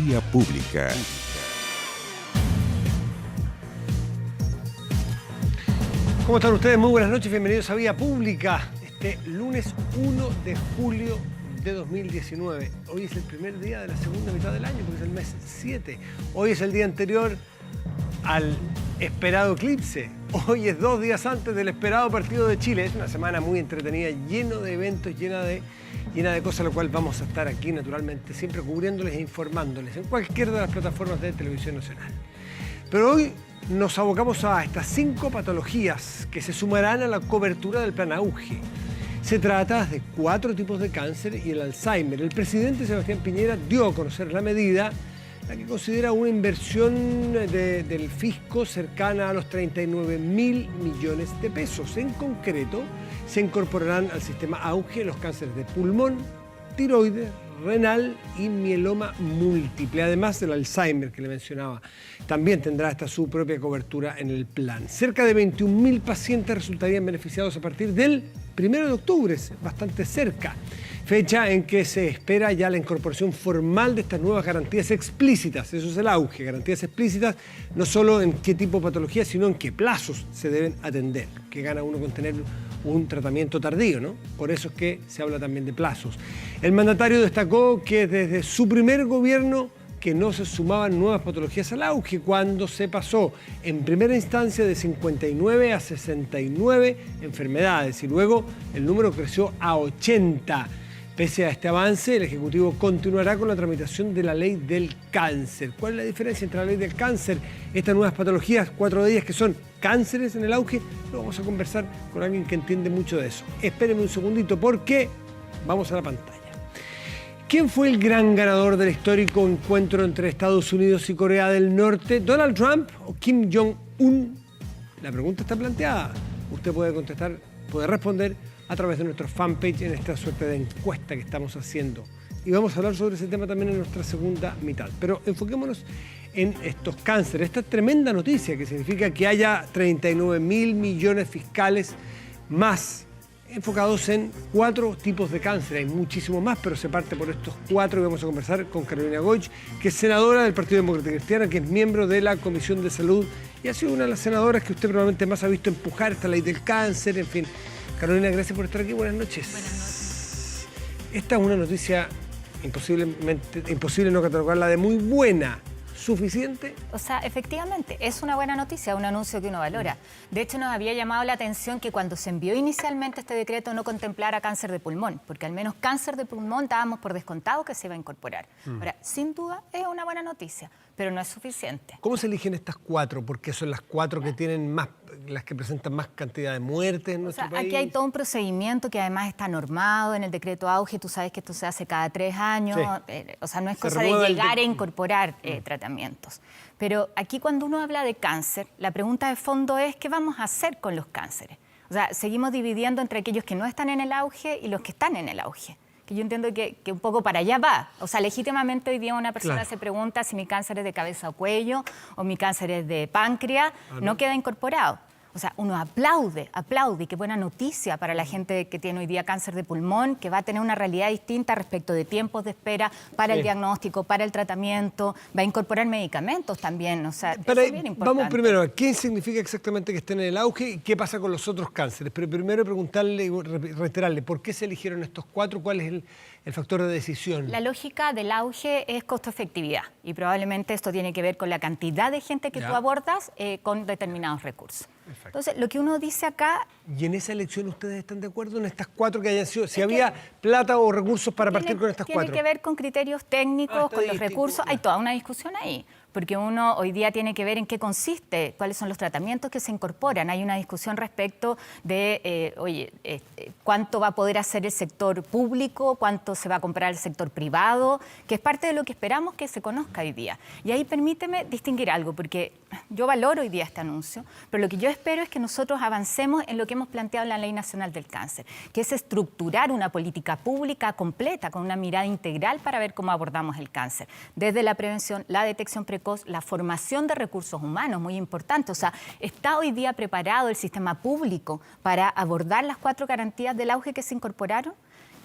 Vía Pública. ¿Cómo están ustedes? Muy buenas noches, bienvenidos a Vía Pública. Este lunes 1 de julio de 2019. Hoy es el primer día de la segunda mitad del año, porque es el mes 7. Hoy es el día anterior al esperado eclipse. Hoy es 2 días antes del esperado partido de Chile. Es una semana muy entretenida, lleno de eventos, llena de cosas, lo cual vamos a estar aquí naturalmente, siempre cubriéndoles e informándoles en cualquiera de las plataformas de televisión nacional. Pero hoy nos abocamos a estas 5 patologías que se sumarán a la cobertura del plan Auge. Se trata de 4 tipos de cáncer y el Alzheimer. El presidente Sebastián Piñera dio a conocer la medida, la que considera una inversión del fisco cercana a los 39.000 millones de pesos. En concreto, se incorporarán al sistema Auge los cánceres de pulmón, tiroides, renal y mieloma múltiple, además del Alzheimer que le mencionaba. También tendrá hasta su propia cobertura en el plan. Cerca de 21.000 pacientes resultarían beneficiados a partir del 1 de octubre, bastante cerca, fecha en que se espera ya la incorporación formal de estas nuevas garantías explícitas. Eso es el Auge, garantías explícitas, no solo en qué tipo de patología, sino en qué plazos se deben atender, que gana uno con tener un tratamiento tardío, ¿no? Por eso es que se habla también de plazos. El mandatario destacó que desde su primer gobierno que no se sumaban nuevas patologías al Auge, cuando se pasó en primera instancia de 59 a 69 enfermedades y luego el número creció a 80. Pese a este avance, el Ejecutivo continuará con la tramitación de la ley del cáncer. ¿Cuál es la diferencia entre la ley del cáncer, estas nuevas patologías, 4 de ellas que son cánceres en el Auge? Lo vamos a conversar con alguien que entiende mucho de eso. Espérenme un segundito porque vamos a la pantalla. ¿Quién fue el gran ganador del histórico encuentro entre Estados Unidos y Corea del Norte? ¿Donald Trump o Kim Jong-un? La pregunta está planteada. Usted puede contestar, puede responder a través de nuestro fanpage en esta suerte de encuesta que estamos haciendo. Y vamos a hablar sobre ese tema también en nuestra segunda mitad. Pero enfoquémonos en estos cánceres, esta tremenda noticia que significa que haya 39.000 millones fiscales más enfocados en 4 tipos de cáncer. Hay muchísimo más, pero se parte por estos 4 y vamos a conversar con Carolina Goich, que es senadora del Partido Demócrata Cristiano, que es miembro de la Comisión de Salud y ha sido una de las senadoras que usted probablemente más ha visto empujar esta ley del cáncer, en fin. Carolina, gracias por estar aquí. Buenas noches. Buenas noches. Esta es una noticia imposible no catalogarla de muy buena. ¿Suficiente? O sea, efectivamente, es una buena noticia, un anuncio que uno valora. De hecho, nos había llamado la atención que cuando se envió inicialmente este decreto no contemplara cáncer de pulmón, porque al menos cáncer de pulmón dábamos por descontado que se iba a incorporar. Ahora, sin duda, es una buena noticia, pero no es suficiente. ¿Cómo se eligen estas 4? Porque son las 4 que tienen más, las que presentan más cantidad de muertes en nuestro país. Aquí hay todo un procedimiento que además está normado en el decreto Auge. Tú sabes que esto se hace cada 3 años. Sí. O sea, no es cosa de llegar a incorporar tratamientos. Pero aquí cuando uno habla de cáncer, la pregunta de fondo es ¿qué vamos a hacer con los cánceres? O sea, seguimos dividiendo entre aquellos que no están en el auge y los que están en el auge. Que yo entiendo que un poco para allá va. O sea, legítimamente hoy día una persona se pregunta si mi cáncer es de cabeza o cuello o mi cáncer es de páncreas, no queda incorporado. O sea, uno aplaude, y qué buena noticia para la gente que tiene hoy día cáncer de pulmón, que va a tener una realidad distinta respecto de tiempos de espera para el diagnóstico, para el tratamiento, va a incorporar medicamentos también, o sea, eso es bien importante. Vamos primero a qué significa exactamente que estén en el auge y qué pasa con los otros cánceres, pero primero preguntarle y reiterarle, ¿por qué se eligieron estos 4? ¿Cuál es el factor de decisión? La lógica del auge es costo-efectividad y probablemente esto tiene que ver con la cantidad de gente que tú abordas con determinados recursos. Perfecto. Entonces, lo que uno dice acá... ¿Y en esa elección ustedes están de acuerdo en estas 4 que hayan sido? Si había plata o recursos para partir con estas 4. Tiene que ver con criterios técnicos, con los recursos. Hay toda una discusión ahí. Porque uno hoy día tiene que ver en qué consiste, cuáles son los tratamientos que se incorporan. Hay una discusión respecto de, cuánto va a poder hacer el sector público, cuánto se va a comprar el sector privado, que es parte de lo que esperamos que se conozca hoy día. Y ahí permíteme distinguir algo, porque yo valoro hoy día este anuncio, pero lo que yo espero es que nosotros avancemos en lo que hemos planteado en la Ley Nacional del Cáncer, que es estructurar una política pública completa, con una mirada integral para ver cómo abordamos el cáncer, desde la prevención, la detección precoz, la formación de recursos humanos, muy importante. O sea, ¿está hoy día preparado el sistema público para abordar las 4 garantías del auge que se incorporaron?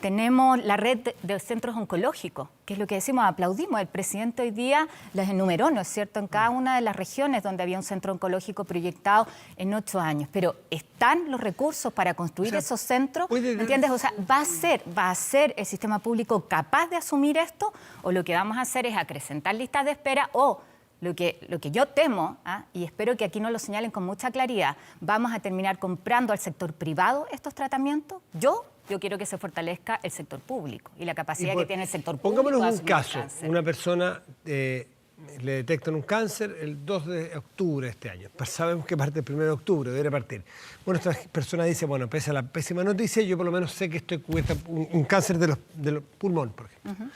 tenemos la red de centros oncológicos, que es lo que decimos, aplaudimos. El presidente hoy día las enumeró, ¿no es cierto?, en cada una de las regiones donde había un centro oncológico proyectado en 8 años. Pero ¿están los recursos para construir esos centros? ¿Me entiendes? O sea, ¿va a ser el sistema público capaz de asumir esto? ¿O lo que vamos a hacer es acrecentar listas de espera? ¿O lo que yo temo, y espero que aquí nos lo señalen con mucha claridad, vamos a terminar comprando al sector privado estos tratamientos? Yo quiero que se fortalezca el sector público y la capacidad que tiene el sector público. Pongámonos un caso, una persona le detectan un cáncer el 2 de octubre de este año. Sabemos que parte el 1 de octubre, debería partir. Bueno, esta persona dice, bueno, pese a la pésima noticia, yo por lo menos sé que estoy cubierta un cáncer de los pulmón, por ejemplo.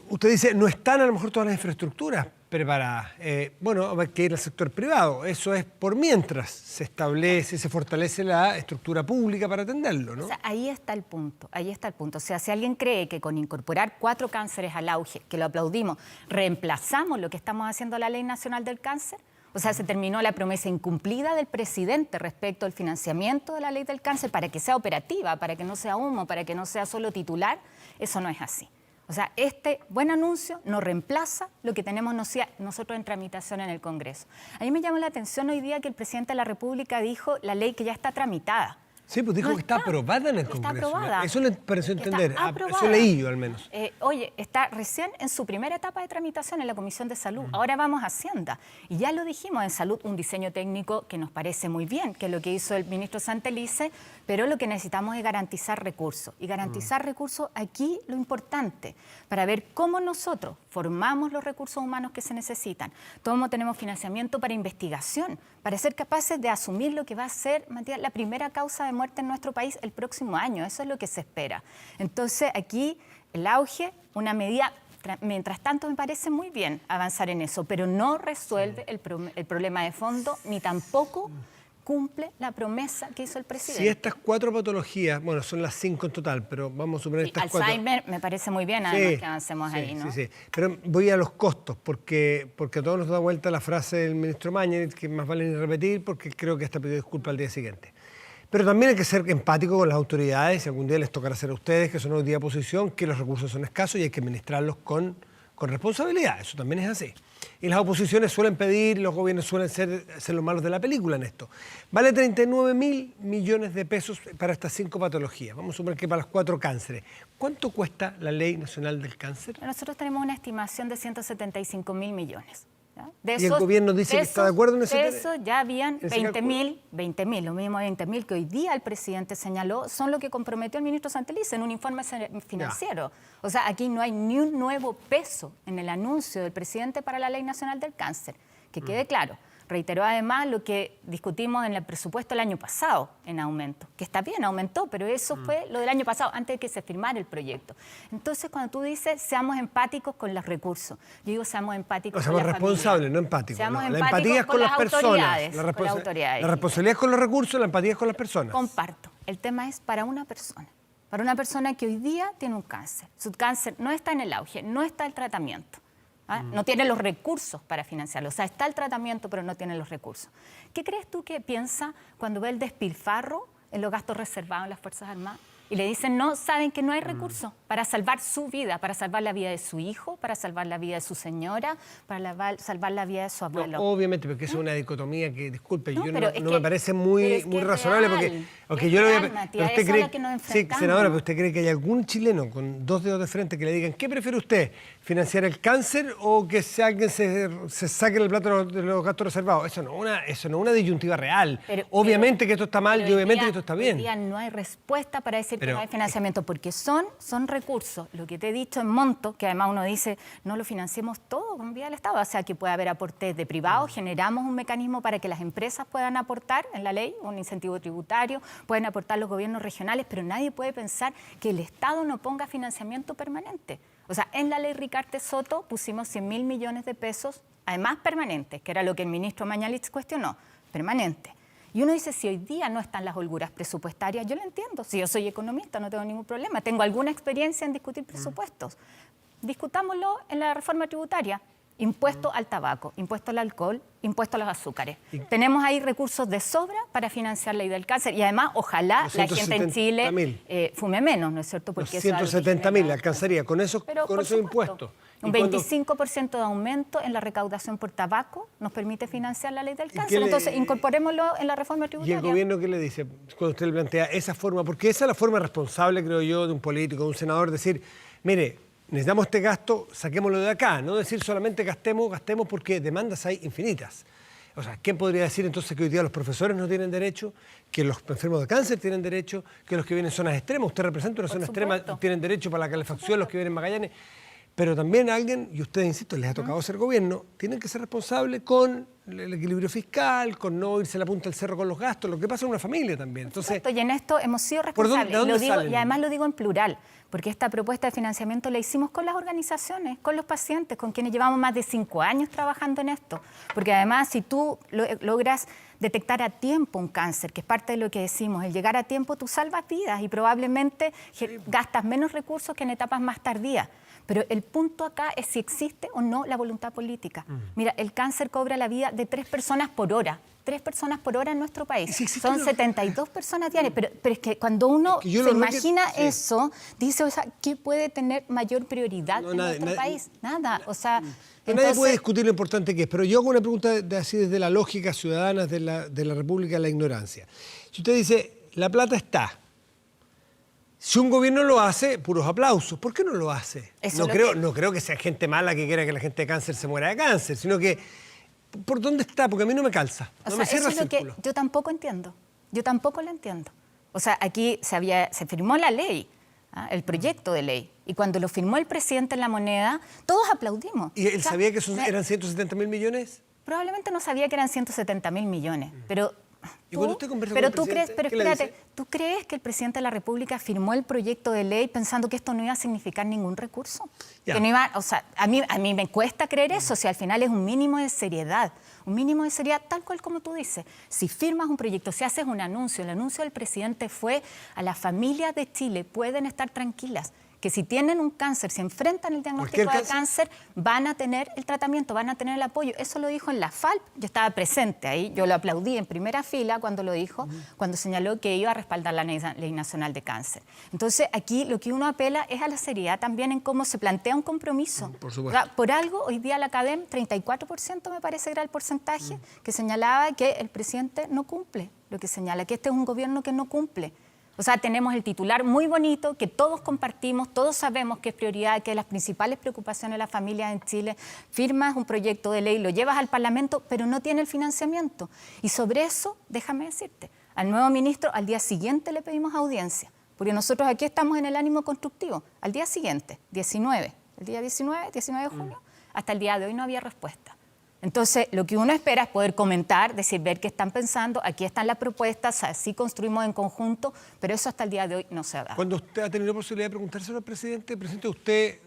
Usted dice, no están a lo mejor todas las infraestructuras preparadas. Bueno, hay que ir al sector privado. Eso es por mientras se establece, se fortalece la estructura pública para atenderlo, ¿no? O sea, ahí está el punto, ahí está el punto. O sea, si alguien cree que con incorporar 4 cánceres al auge, que lo aplaudimos, reemplazamos lo que estamos haciendo a la Ley Nacional del Cáncer, o sea, se terminó la promesa incumplida del presidente respecto al financiamiento de la Ley del Cáncer para que sea operativa, para que no sea humo, para que no sea solo titular, eso no es así. O sea, este buen anuncio no reemplaza lo que tenemos nosotros en tramitación en el Congreso. A mí me llamó la atención hoy día que el presidente de la República dijo la ley que ya está tramitada. Sí, pues dijo que está aprobada en el Congreso. Está aprobada. Eso le pareció entender. Eso leí yo al menos. Oye, está recién en su primera etapa de tramitación en la Comisión de Salud. Ahora vamos a Hacienda. Y ya lo dijimos en Salud, un diseño técnico que nos parece muy bien, que es lo que hizo el ministro Santelice, pero lo que necesitamos es garantizar recursos. Y garantizar recursos aquí lo importante, para ver cómo nosotros formamos los recursos humanos que se necesitan, cómo tenemos financiamiento para investigación, para ser capaces de asumir lo que va a ser, Matías, la primera causa de muerte en nuestro país el próximo año. Eso es lo que se espera. Entonces, aquí el auge, una medida, mientras tanto me parece muy bien avanzar en eso, pero no resuelve el problema de fondo, ni tampoco cumple la promesa que hizo el presidente. Si estas 4 patologías, bueno, son las 5 en total, pero vamos a suponer estas 4... Alzheimer me parece muy bien, además que avancemos ahí, ¿no? Sí. Pero voy a los costos, porque a todos nos da vuelta la frase del ministro Mañalich, que más vale ni repetir, porque creo que hasta pidió disculpas al día siguiente. Pero también hay que ser empático con las autoridades, y algún día les tocará hacer a ustedes, que son hoy día oposición, que los recursos son escasos y hay que administrarlos con responsabilidad. Eso también es así. Y las oposiciones suelen pedir, los gobiernos suelen ser los malos de la película en esto. Vale 39.000 millones de pesos para estas 5 patologías. Vamos a suponer que para los 4 cánceres. ¿Cuánto cuesta la Ley Nacional del Cáncer? Nosotros tenemos una estimación de 175.000 millones. Y el gobierno dice que está de acuerdo en ese tema. De eso ya habían 20.000, lo mismo 20.000 que hoy día el presidente señaló, son lo que comprometió el ministro Santelice en un informe financiero. O sea, aquí no hay ni un nuevo peso en el anuncio del presidente para la Ley Nacional del Cáncer. Que quede claro. Reiteró además lo que discutimos en el presupuesto el año pasado en aumento, que está bien, aumentó, pero eso fue lo del año pasado, antes de que se firmara el proyecto. Entonces, cuando tú dices, seamos empáticos con los recursos, yo digo, seamos empáticos con la familia. Seamos responsables, no empáticos. Seamos empáticos. La empatía es con las personas. La responsabilidad es con los recursos, la empatía es con las personas. Comparto. El tema es para una persona que hoy día tiene un cáncer. Su cáncer no está en el auge, no está el tratamiento. No tiene los recursos para financiarlo. O sea, está el tratamiento, pero no tiene los recursos. ¿Qué crees tú que piensa cuando ve el despilfarro en los gastos reservados en las Fuerzas Armadas? Y le dicen, no, saben que no hay recursos para salvar su vida, para salvar la vida de su hijo, para salvar la vida de su señora, para salvar la vida de su abuelo. No, obviamente, porque es una dicotomía que, disculpe, yo no me parece muy razonable, porque yo lo voy a... Matías, usted cree, que nos enfrentamos. Sí, senadora, pero ¿usted cree que hay algún chileno con 2 dedos de frente que le digan, ¿qué prefiere usted? ¿Financiar el cáncer o que alguien se saque el plato de los gastos reservados? Eso no es una disyuntiva real. Obviamente que esto está mal y obviamente que esto está bien. Hoy día no hay respuesta para decir que no hay financiamiento, porque son recursos. Lo que te he dicho en monto, que además uno dice, no lo financiemos todo con vía del Estado, o sea, que puede haber aportes de privados, generamos un mecanismo para que las empresas puedan aportar en la ley, un incentivo tributario, pueden aportar los gobiernos regionales, pero nadie puede pensar que el Estado no ponga financiamiento permanente. O sea, en la ley Ricarte Soto pusimos 100.000 millones de pesos, además permanentes, que era lo que el ministro Mañalich cuestionó, permanente. Y uno dice, si hoy día no están las holguras presupuestarias, yo lo entiendo. Si yo soy economista, no tengo ningún problema. Tengo alguna experiencia en discutir presupuestos. Discutámoslo en la reforma tributaria. impuesto al tabaco, impuesto al alcohol, impuesto a los azúcares. Tenemos ahí recursos de sobra para financiar la ley del cáncer y además ojalá la gente en Chile fume menos, ¿no es cierto? Porque 170.000 alcanzaría con esos impuestos. Un 25% de aumento en la recaudación por tabaco nos permite financiar la ley del cáncer. Entonces, incorporémoslo en la reforma tributaria. ¿Y el gobierno qué le dice cuando usted le plantea esa forma? Porque esa es la forma responsable, creo yo, de un político, de un senador, decir, mire, necesitamos este gasto, saquémoslo de acá, no decir solamente gastemos porque demandas hay infinitas. O sea, ¿quién podría decir entonces que hoy día los profesores no tienen derecho, que los enfermos de cáncer tienen derecho, que los que vienen en zonas extremas, usted representa una zona extrema, tienen derecho para la calefacción, los que vienen en Magallanes? Pero también alguien, y ustedes, insisto, les ha tocado ser gobierno, tienen que ser responsables con el equilibrio fiscal, con no irse a la punta del cerro con los gastos, lo que pasa en una familia también. Entonces, y en esto hemos sido responsables. Y además lo digo en plural, porque esta propuesta de financiamiento la hicimos con las organizaciones, con los pacientes, con quienes llevamos más de 5 años trabajando en esto. Porque además, si tú logras detectar a tiempo un cáncer, que es parte de lo que decimos, el llegar a tiempo, tú salvas vidas y probablemente gastas menos recursos que en etapas más tardías. Pero el punto acá es si existe o no la voluntad política. Mira, el cáncer cobra la vida de 3 personas por hora. 3 personas por hora en nuestro país. Son 72 personas diarias. Pero es que cuando uno se imagina eso, dice, o sea, ¿qué puede tener mayor prioridad en nuestro país? Nada. O sea, entonces, nadie puede discutir lo importante que es. Pero yo hago una pregunta así desde la lógica ciudadana de la República de la ignorancia. Si usted dice, la plata está. Si un gobierno lo hace, puros aplausos. ¿Por qué no lo hace? No creo que sea gente mala que quiera que la gente de cáncer se muera de cáncer, sino que ¿por dónde está? Porque a mí no me calza. No me cierra el círculo. Yo tampoco entiendo. Yo tampoco lo entiendo. O sea, aquí se firmó la ley, el proyecto de ley, y cuando lo firmó el presidente en La Moneda, todos aplaudimos. ¿Y él sabía que eran 170.000 millones? Probablemente no sabía que eran 170.000 millones, pero... ¿Y cuando usted conversa con el presidente, pero espérate, ¿tú crees que el presidente de la República firmó el proyecto de ley pensando que esto no iba a significar ningún recurso? Que no iba, o sea, a mí me cuesta creer eso, si al final es un mínimo de seriedad tal cual como tú dices. Si firmas un proyecto, si haces un anuncio, el anuncio del presidente fue a las familias de Chile pueden estar tranquilas, que si tienen un cáncer, si enfrentan el diagnóstico de cáncer, van a tener el tratamiento, van a tener el apoyo. Eso lo dijo en la FALP, yo estaba presente ahí, yo lo aplaudí en primera fila cuando lo dijo, cuando señaló que iba a respaldar la Ley Nacional de Cáncer. Entonces, aquí lo que uno apela es a la seriedad también en cómo se plantea un compromiso. Por supuesto. O sea, por algo, hoy día la CADEM, 34% me parece que era el porcentaje, que señalaba que el presidente no cumple lo que señala, que este es un gobierno que no cumple. O sea, tenemos el titular muy bonito que todos compartimos, todos sabemos que es prioridad, que es las principales preocupaciones de las familias en Chile. Firmas un proyecto de ley, lo llevas al Parlamento, pero no tiene el financiamiento. Y sobre eso, déjame decirte, al nuevo ministro al día siguiente le pedimos audiencia, porque nosotros aquí estamos en el ánimo constructivo. Al día siguiente, el día 19 de junio, hasta el día de hoy no había respuesta. Entonces, lo que uno espera es poder comentar, decir, ver qué están pensando, aquí están las propuestas, así construimos en conjunto, pero eso hasta el día de hoy no se ha dado. Cuando usted ha tenido la posibilidad de preguntárselo al presidente, ¿usted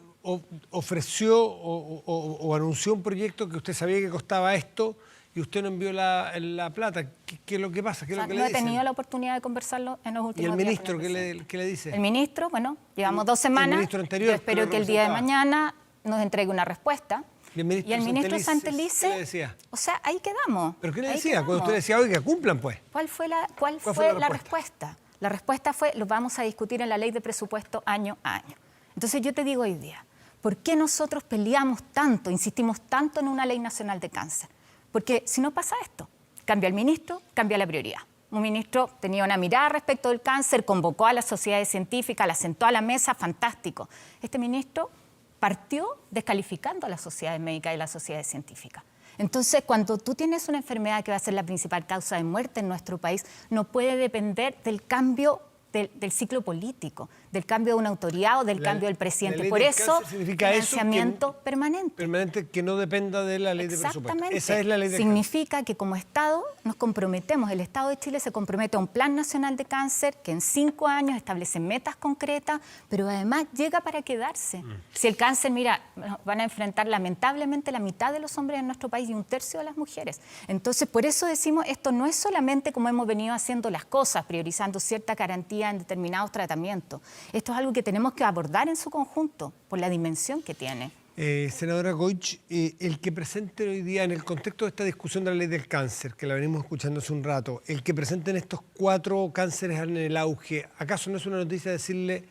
ofreció o anunció un proyecto que usted sabía que costaba esto y usted no envió la plata? ¿Qué es lo que pasa? ¿Qué es lo que le dicen? No he tenido la oportunidad de conversarlo en los últimos días. ¿Y el ministro qué le dice? El ministro, bueno, llevamos 2 semanas. El ministro anterior, yo espero que el día de mañana nos entregue una respuesta. Y el ministro Santelice, ¿qué le decía? O sea, ahí quedamos. ¿Pero qué le decía? Cuando usted decía, oiga, cumplan pues. ¿Cuál fue la respuesta? La respuesta fue, lo vamos a discutir en la ley de presupuesto año a año. Entonces yo te digo hoy día, ¿por qué nosotros peleamos tanto, insistimos tanto en una ley nacional de cáncer? Porque si no pasa esto, cambia el ministro, cambia la prioridad. Un ministro tenía una mirada respecto del cáncer, convocó a las sociedades científicas, la sentó a la mesa, fantástico. Este ministro partió descalificando a las sociedades médicas y las sociedades científicas. Entonces, cuando tú tienes una enfermedad que va a ser la principal causa de muerte en nuestro país, no puede depender del cambio del ciclo político, del cambio de una autoridad o del cambio del presidente. Por eso, financiamiento permanente. Permanente que no dependa de la ley de presupuesto. Exactamente. Esa es la ley de Significa que como Estado nos comprometemos, el Estado de Chile se compromete a un Plan Nacional de Cáncer que en 5 años establece metas concretas, pero además llega para quedarse. Si el cáncer, mira, van a enfrentar lamentablemente la mitad de los hombres en nuestro país y 1/3 de las mujeres. Entonces, por eso decimos, esto no es solamente como hemos venido haciendo las cosas, priorizando cierta garantía en determinados tratamientos. Esto es algo que tenemos que abordar en su conjunto, por la dimensión que tiene. Senadora Goich, el que presente hoy día, en el contexto de esta discusión de la ley del cáncer, que la venimos escuchando hace un rato, el que presenten estos 4 cánceres en el auge, ¿acaso no es una noticia decirle,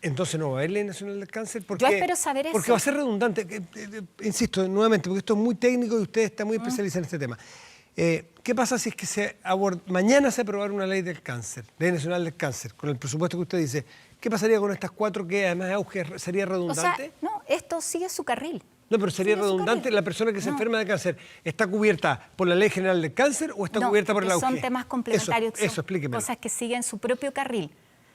entonces no va a haber ley nacional del cáncer? Yo espero saber eso. Porque va a ser redundante, insisto nuevamente, porque esto es muy técnico y usted está muy especializado en este tema. ¿Qué pasa si es que mañana se aprobara una ley del cáncer, ley nacional del cáncer, con el presupuesto que usted dice? ¿Qué pasaría con estas 4 que además auge sería redundante? O sea, no, esto sigue su carril. No, pero sería redundante. ¿La persona que se enferma de cáncer está cubierta por la Ley General del Cáncer o está cubierta por el auge? Son temas complementarios. Eso explíqueme. Cosas que siguen su propio carril.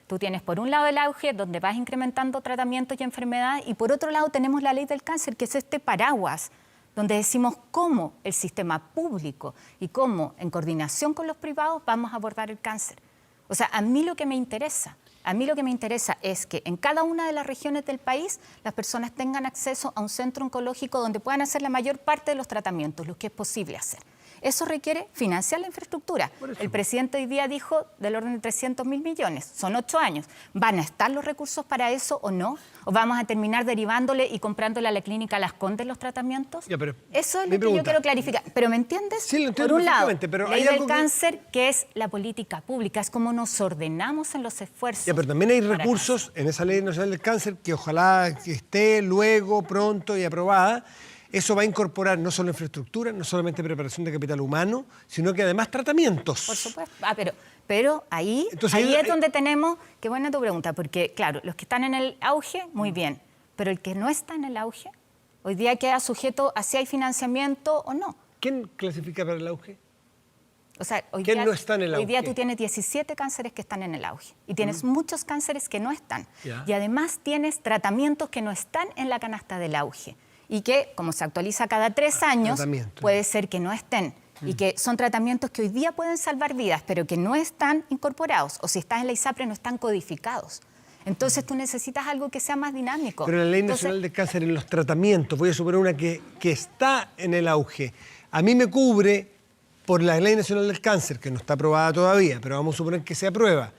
Tú tienes por un lado el auge, donde vas incrementando tratamientos y enfermedades, y por otro lado tenemos la ley del cáncer, que es este paraguas, donde decimos cómo el sistema público y cómo, en coordinación con los privados, vamos a abordar el cáncer. O sea, a mí lo que me interesa es que en cada una de las regiones del país las personas tengan acceso a un centro oncológico donde puedan hacer la mayor parte de los tratamientos, lo que es posible hacer. Eso requiere financiar la infraestructura. El presidente hoy día dijo del orden de 300.000 millones. Son 8 años. ¿Van a estar los recursos para eso o no? ¿O vamos a terminar derivándole y comprándole a la clínica Las Condes los tratamientos? Ya, eso es lo que yo quiero clarificar. ¿Pero me entiendes? Sí, lo entiendo por un lado, pero ley del cáncer, que es la política pública, es como nos ordenamos en los esfuerzos. Ya, pero también hay recursos en esa ley nacional del cáncer que ojalá que esté luego, pronto y aprobada. Eso va a incorporar no solo infraestructura, no solamente preparación de capital humano, sino que además tratamientos. Por supuesto. Pero ahí es donde tenemos... Qué buena tu pregunta, porque claro, los que están en el auge, muy bien. Pero el que no está en el auge, hoy día queda sujeto a si hay financiamiento o no. ¿Quién clasifica para el auge? O sea, ¿Quién no está en el auge? Hoy día tú tienes 17 cánceres que están en el auge y tienes muchos cánceres que no están. Y además tienes tratamientos que no están en la canasta del auge. Y que, como se actualiza cada 3 años, puede ser que no estén. Y que son tratamientos que hoy día pueden salvar vidas, pero que no están incorporados. O si estás en la ISAPRE, no están codificados. Entonces tú necesitas algo que sea más dinámico. Pero la Ley Nacional de Cáncer en los tratamientos, voy a suponer una que está en el auge, a mí me cubre por la Ley Nacional del Cáncer, que no está aprobada todavía, pero vamos a suponer que se aprueba.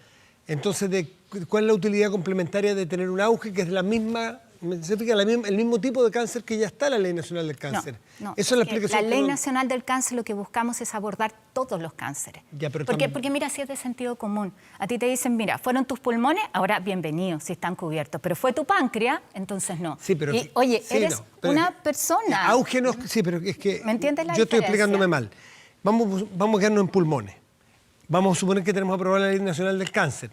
Entonces, ¿cuál es la utilidad complementaria de tener un auge que es la misma... Se fija el mismo tipo de cáncer que ya está en la Ley Nacional del Cáncer? No, Eso es la explicación. La Ley Nacional del Cáncer lo que buscamos es abordar todos los cánceres. Ya, pero porque mira, si es de sentido común. A ti te dicen, mira, fueron tus pulmones, ahora bienvenidos, si están cubiertos. Pero fue tu páncreas, entonces no. Sí, pero... Oye, eres una persona... Auge no... Sí, pero es que... ¿Me entiendes la Yo estoy diferencia? explicándome mal. Vamos a quedarnos en pulmones. Vamos a suponer que tenemos aprobada la Ley Nacional del Cáncer.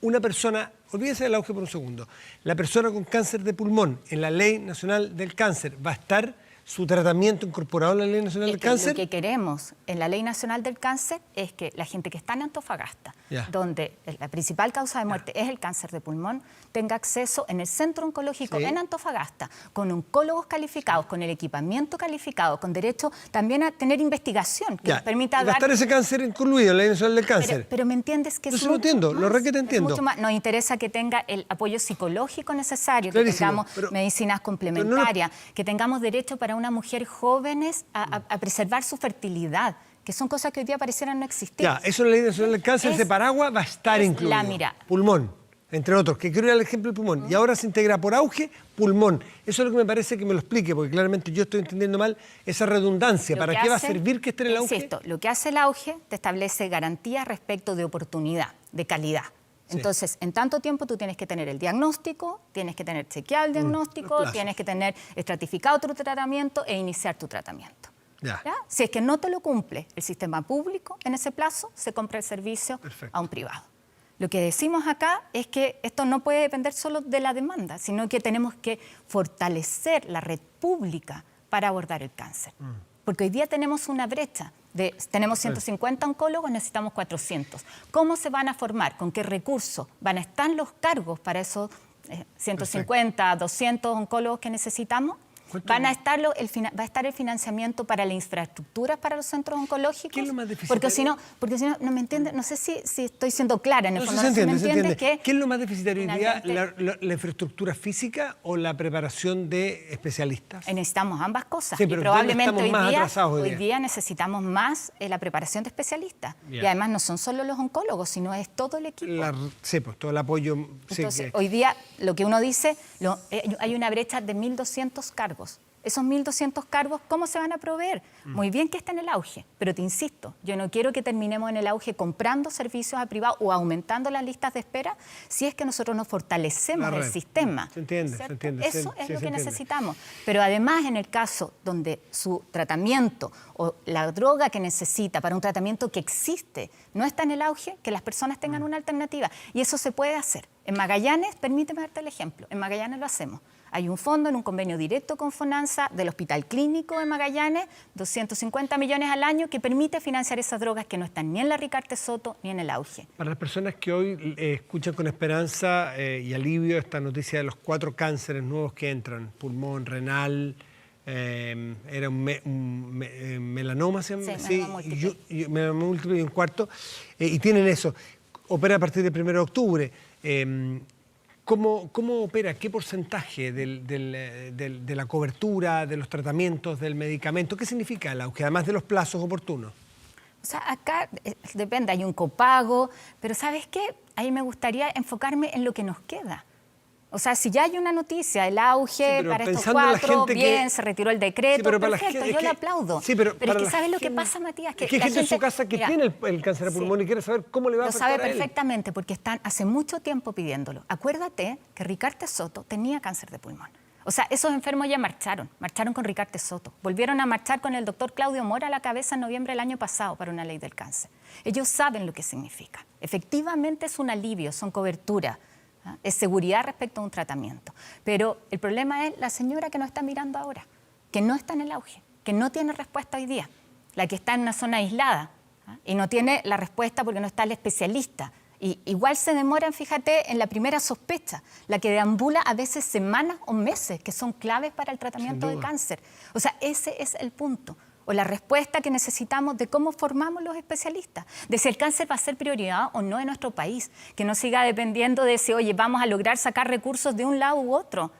Una persona, olvídese del auge por un segundo, la persona con cáncer de pulmón en la Ley Nacional del Cáncer, ¿va a estar su tratamiento incorporado en la Ley Nacional del Cáncer? Lo que queremos en la Ley Nacional del Cáncer es que la gente que está en Antofagasta, donde la principal causa de muerte es el cáncer de pulmón, tenga acceso en el centro oncológico en Antofagasta, con oncólogos calificados, con el equipamiento calificado, con derecho también a tener investigación que permita dar... ¿Va a estar ese cáncer incluido en la Ley Nacional del Cáncer? Pero me entiendes que Yo sí lo entiendo, lo re que te entiendo. Mucho más. Nos interesa que tenga el apoyo psicológico necesario, que tengamos medicinas complementarias, que tengamos derecho para una mujer jóvenes a preservar su fertilidad, que son cosas que hoy día parecieran no existir. Ya, eso en la Ley Nacional del Cáncer, ese paraguas va a estar incluido. Pulmón, entre otros, que quiero ir al ejemplo del pulmón. Y ahora se integra por auge, pulmón. Eso es lo que me parece que me lo explique, porque claramente yo estoy entendiendo mal esa redundancia. ¿Para qué va a servir que esté en el auge? Insisto, lo que hace el auge te establece garantías respecto de oportunidad, de calidad. Entonces, en tanto tiempo tú tienes que tener el diagnóstico, tienes que tener chequeado el diagnóstico, tienes que tener estratificado tu tratamiento e iniciar tu tratamiento. ¿Ya? Si es que no te lo cumple el sistema público en ese plazo, se compra el servicio a un privado. Lo que decimos acá es que esto no puede depender solo de la demanda, sino que tenemos que fortalecer la red pública para abordar el cáncer. Porque hoy día tenemos una brecha. Tenemos 150 oncólogos, necesitamos 400. ¿Cómo se van a formar? ¿Con qué recursos? ¿Van a estar los cargos para esos 150, 200 oncólogos que necesitamos? Va a estar el financiamiento para la infraestructura para los centros oncológicos. ¿Qué es lo más deficitario? Porque si no, no me entiende, no sé si estoy siendo clara en el fondo. Se entiende. ¿Qué es lo más deficitario hoy día? ¿La infraestructura física o la preparación de especialistas? Necesitamos ambas cosas. Sí, pero y probablemente hoy día necesitamos más la preparación de especialistas. Y además no son solo los oncólogos, sino es todo el equipo. Sí, pues todo el apoyo. Entonces, hoy día lo que uno dice, hay una brecha de 1.200 cargos. Esos 1.200 cargos, ¿cómo se van a proveer? Muy bien que está en el auge, pero te insisto, yo no quiero que terminemos en el auge comprando servicios a privado o aumentando las listas de espera si es que nosotros no fortalecemos el sistema. Se entiende. Eso es lo que necesitamos. Pero además, en el caso donde su tratamiento o la droga que necesita para un tratamiento que existe no está en el auge, que las personas tengan una alternativa. Y eso se puede hacer. En Magallanes, permíteme darte el ejemplo, en Magallanes lo hacemos. Hay un fondo en un convenio directo con FONASA del Hospital Clínico de Magallanes, 250 millones al año, que permite financiar esas drogas que no están ni en la Ricardo Soto ni en el auge. Para las personas que hoy escuchan con esperanza y alivio esta noticia de los 4 cánceres nuevos que entran, pulmón, renal, era un melanoma, ¿sí? Melanoma múltiple y un cuarto, y tienen eso. Opera a partir del 1 de octubre. ¿Cómo opera? ¿Qué porcentaje de la cobertura, de los tratamientos, del medicamento? ¿Qué significa el auge, además de los plazos oportunos? O sea, acá depende, hay un copago, pero ¿sabes qué? Ahí me gustaría enfocarme en lo que nos queda. O sea, si ya hay una noticia, el auge para estos 4, bien, se retiró el decreto, perfecto, yo lo aplaudo. Sí, pero es que ¿sabes lo que pasa, Matías? Que hay gente en su casa que tiene el cáncer de pulmón y quiere saber cómo le va a afectar a él. Lo sabe perfectamente porque están hace mucho tiempo pidiéndolo. Acuérdate que Ricardo Soto tenía cáncer de pulmón. O sea, esos enfermos ya marcharon con Ricardo Soto. Volvieron a marchar con el doctor Claudio Mora a la cabeza en noviembre del año pasado para una ley del cáncer. Ellos saben lo que significa. Efectivamente es un alivio, son cobertura. Es seguridad respecto a un tratamiento. Pero el problema es la señora que nos está mirando ahora, que no está en el auge, que no tiene respuesta hoy día, la que está en una zona aislada y no tiene la respuesta porque no está el especialista. Y igual se demoran, fíjate, en la primera sospecha, la que deambula a veces semanas o meses, que son claves para el tratamiento de cáncer. O sea, ese es el punto. O la respuesta que necesitamos de cómo formamos los especialistas, de si el cáncer va a ser prioridad o no en nuestro país, que no siga dependiendo de si, oye, vamos a lograr sacar recursos de un lado u otro.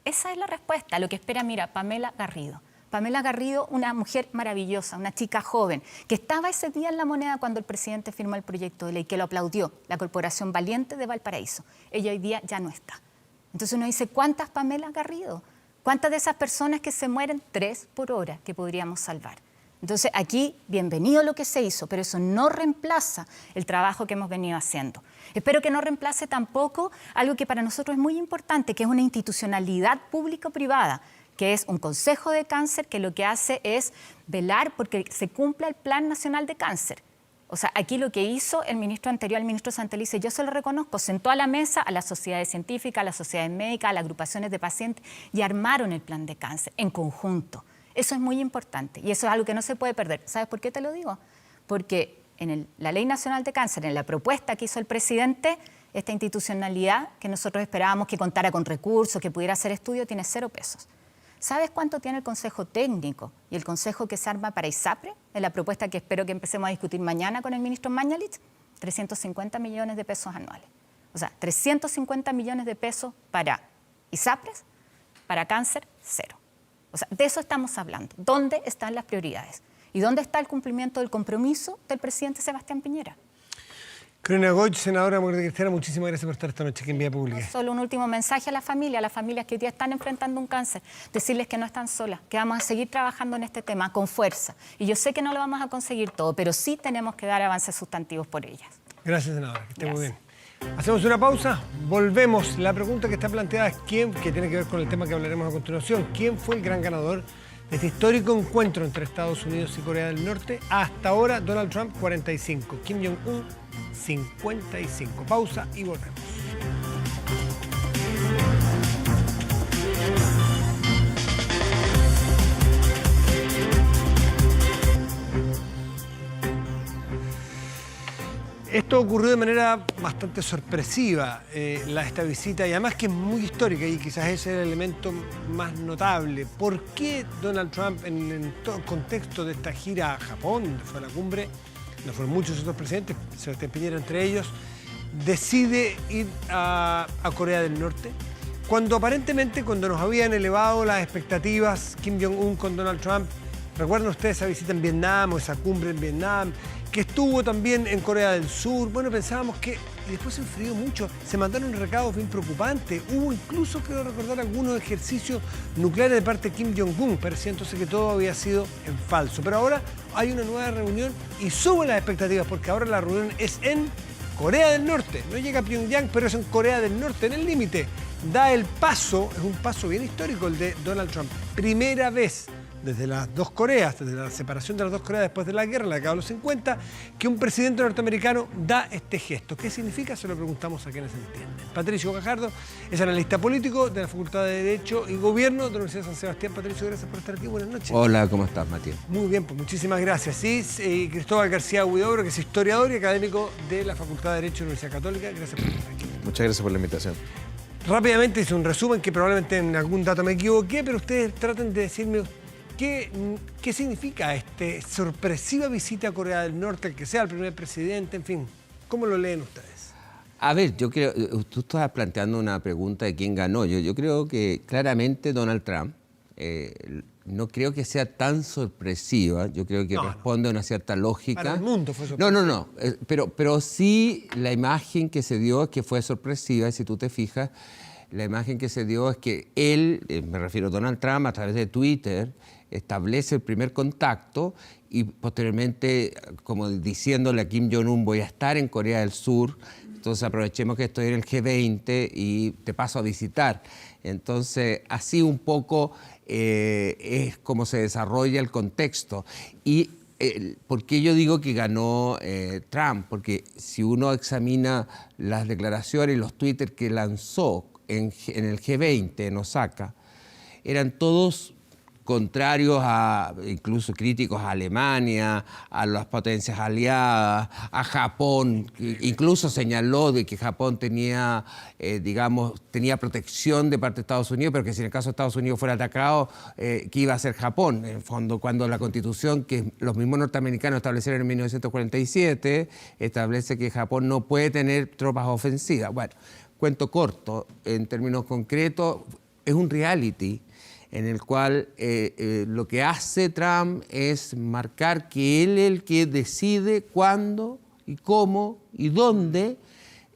Esa es la respuesta, lo que espera, mira, Pamela Garrido. Pamela Garrido, una mujer maravillosa, una chica joven, que estaba ese día en La Moneda cuando el presidente firmó el proyecto de ley, que lo aplaudió la Corporación Valiente de Valparaíso. Ella hoy día ya no está. Entonces uno dice, ¿cuántas Pamela Garrido? ¿Cuántas de esas personas que se mueren 3 por hora que podríamos salvar? Entonces, aquí, bienvenido lo que se hizo, pero eso no reemplaza el trabajo que hemos venido haciendo. Espero que no reemplace tampoco algo que para nosotros es muy importante, que es una institucionalidad público-privada, que es un consejo de cáncer que lo que hace es velar porque se cumpla el Plan Nacional de Cáncer. O sea, aquí lo que hizo el ministro anterior, el ministro Santelice, yo se lo reconozco, sentó a la mesa a las sociedades científicas, a las sociedades médicas, a las agrupaciones de pacientes y armaron el plan de cáncer en conjunto. Eso es muy importante y eso es algo que no se puede perder. ¿Sabes por qué te lo digo? Porque en la Ley Nacional de Cáncer, en la propuesta que hizo el presidente, esta institucionalidad que nosotros esperábamos que contara con recursos, que pudiera hacer estudio, tiene 0 pesos. ¿Sabes cuánto tiene el Consejo Técnico y el Consejo que se arma para ISAPRE? En la propuesta que espero que empecemos a discutir mañana con el ministro Mañalich, 350 millones de pesos anuales. O sea, 350 millones de pesos para ISAPRES, para cáncer, 0. O sea, de eso estamos hablando. ¿Dónde están las prioridades? ¿Y dónde está el cumplimiento del compromiso del presidente Sebastián Piñera? Carolina Goich, senadora demócrata cristiana, muchísimas gracias por estar esta noche aquí en Vía Pública. No, solo un último mensaje a las familias que hoy día están enfrentando un cáncer, decirles que no están solas, que vamos a seguir trabajando en este tema con fuerza. Y yo sé que no lo vamos a conseguir todo, pero sí tenemos que dar avances sustantivos por ellas. Gracias, senadora, que esté muy bien. Hacemos una pausa, volvemos. La pregunta que está planteada es que tiene que ver con el tema que hablaremos a continuación. ¿Quién fue el gran ganador de este histórico encuentro entre Estados Unidos y Corea del Norte? Hasta ahora, Donald Trump, 45. Kim Jong-un, 55. Pausa y volvemos. Esto ocurrió de manera bastante sorpresiva, esta visita, y además que es muy histórica, y quizás ese es el elemento más notable. ¿Por qué Donald Trump, en todo el contexto de esta gira a Japón, donde fue a la cumbre, no fueron muchos otros presidentes, Sebastián Piñera entre ellos, decide ir a Corea del Norte? Cuando aparentemente, cuando nos habían elevado las expectativas Kim Jong-un con Donald Trump, ¿recuerdan ustedes esa visita en Vietnam o esa cumbre en Vietnam? Que estuvo también en Corea del Sur. Bueno, pensábamos que... Y después se enfrió mucho. Se mandaron recados bien preocupantes. Hubo incluso, creo recordar, algunos ejercicios nucleares de parte de Kim Jong-un. Parecía entonces que todo había sido en falso. Pero ahora hay una nueva reunión y suben las expectativas porque ahora la reunión es en Corea del Norte. No llega a Pyongyang, pero es en Corea del Norte, en el límite. Da el paso, es un paso bien histórico el de Donald Trump. Primera vez desde las dos Coreas, desde la separación de las dos Coreas después de la guerra, en la década de los 50, que un presidente norteamericano da este gesto. ¿Qué significa? Se lo preguntamos a quienes entienden. Patricio Gajardo es analista político de la Facultad de Derecho y Gobierno de la Universidad de San Sebastián. Patricio, gracias por estar aquí. Buenas noches. Hola, ¿cómo estás, Matías? Muy bien, pues muchísimas gracias. Y Cristóbal García Huidobro, que es historiador y académico de la Facultad de Derecho de la Universidad Católica. Gracias por estar aquí. Muchas gracias por la invitación. Rápidamente hice un resumen que probablemente en algún dato me equivoqué, pero ustedes traten de decirme ¿qué significa esta sorpresiva visita a Corea del Norte, el que sea el primer presidente, en fin? ¿Cómo lo leen ustedes? A ver, yo creo, tú estabas planteando una pregunta de quién ganó. Yo creo que claramente Donald Trump, no creo que sea tan sorpresiva, yo creo que responde a una cierta lógica. Para el mundo fue sorpresiva. No, pero sí la imagen que se dio es que fue sorpresiva, y si tú te fijas, la imagen que se dio es que él, me refiero a Donald Trump, a través de Twitter, establece el primer contacto y posteriormente, como diciéndole a Kim Jong-un, voy a estar en Corea del Sur, entonces aprovechemos que estoy en el G20 y te paso a visitar. Entonces, así un poco es como se desarrolla el contexto. Y ¿por qué yo digo que ganó Trump? Porque si uno examina las declaraciones y los Twitter que lanzó en el G20 en Osaka, eran todos contrarios incluso críticos a Alemania, a las potencias aliadas, a Japón. Incluso señaló de que Japón tenía, tenía protección de parte de Estados Unidos, pero que si en el caso de Estados Unidos fuera atacado, ¿qué iba a hacer Japón? En el fondo, cuando la Constitución que los mismos norteamericanos establecieron en 1947, establece que Japón no puede tener tropas ofensivas. Bueno, cuento corto, en términos concretos, es un reality en el cual lo que hace Trump es marcar que él es el que decide cuándo y cómo y dónde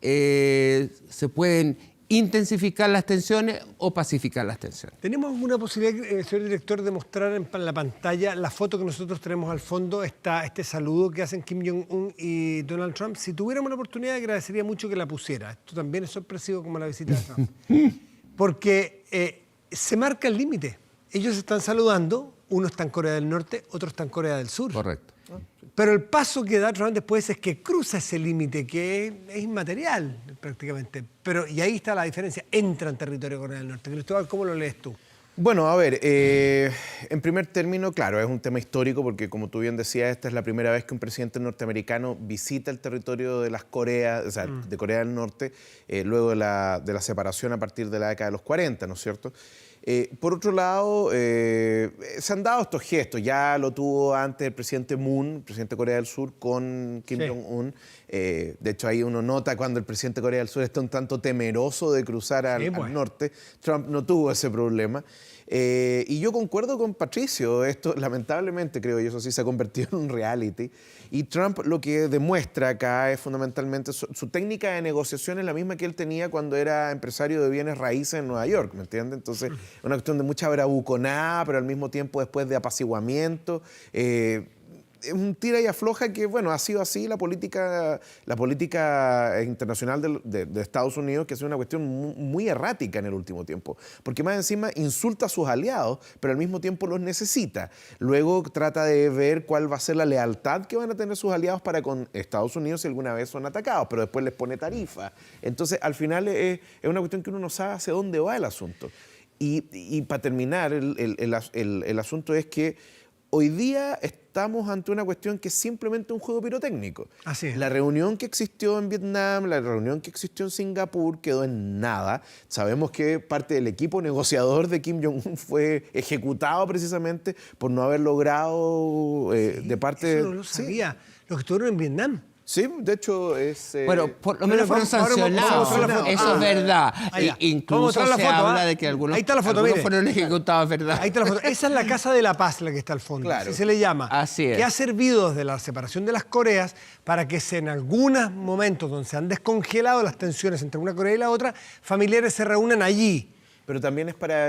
se pueden intensificar las tensiones o pacificar las tensiones. ¿Tenemos alguna posibilidad, señor director, de mostrar en la pantalla la foto que nosotros tenemos al fondo, este saludo que hacen Kim Jong-un y Donald Trump? Si tuviéramos la oportunidad, agradecería mucho que la pusiera. Esto también es sorpresivo como la visita de Trump. Porque se marca el límite. Ellos están saludando, uno está en Corea del Norte, otro está en Corea del Sur. Correcto. Pero el paso que da Trump después es que cruza ese límite, que es inmaterial prácticamente. Y ahí está la diferencia, entra en territorio de Corea del Norte. Cristóbal, ¿cómo lo lees tú? Bueno, a ver, en primer término, claro, es un tema histórico porque, como tú bien decías, esta es la primera vez que un presidente norteamericano visita el territorio de las Coreas, o sea, de Corea del Norte, luego de la separación a partir de la década de los 40, ¿no es cierto? Por otro lado, se han dado estos gestos. Ya lo tuvo antes el presidente Moon, presidente de Corea del Sur, con Kim Jong-un. De hecho, ahí uno nota cuando el presidente de Corea del Sur está un tanto temeroso de cruzar al norte. Trump no tuvo ese problema. Y yo concuerdo con Patricio. Esto, lamentablemente, creo yo, eso sí se ha convertido en un reality. Y Trump lo que demuestra acá es fundamentalmente su técnica de negociación es la misma que él tenía cuando era empresario de bienes raíces en Nueva York, ¿me entiendes? Entonces, una cuestión de mucha bravuconada, pero al mismo tiempo después de apaciguamiento. Es un tira y afloja que, bueno, ha sido así la política internacional de Estados Unidos, que ha sido una cuestión muy errática en el último tiempo. Porque más encima insulta a sus aliados, pero al mismo tiempo los necesita. Luego trata de ver cuál va a ser la lealtad que van a tener sus aliados para con Estados Unidos si alguna vez son atacados, pero después les pone tarifa. Entonces, al final es una cuestión que uno no sabe hacia dónde va el asunto. Y para terminar, el asunto es que hoy día estamos ante una cuestión que es simplemente un juego pirotécnico. Así es. La reunión que existió en Vietnam, la reunión que existió en Singapur quedó en nada. Sabemos que parte del equipo negociador de Kim Jong-un fue ejecutado precisamente por no haber logrado de parte... Eso no lo sabía. Los que estuvieron en Vietnam. Sí, de hecho es... Bueno, por lo menos fueron sancionados. Eso es verdad. Incluso se habla de que algunos fueron ejecutados, ¿verdad? Ahí está la foto. Esa es la Casa de la Paz, la que está al fondo. Claro. Así se le llama. Así es. Que ha servido desde la separación de las Coreas para que en algunos momentos donde se han descongelado las tensiones entre una Corea y la otra, familiares se reúnan allí. Pero también es para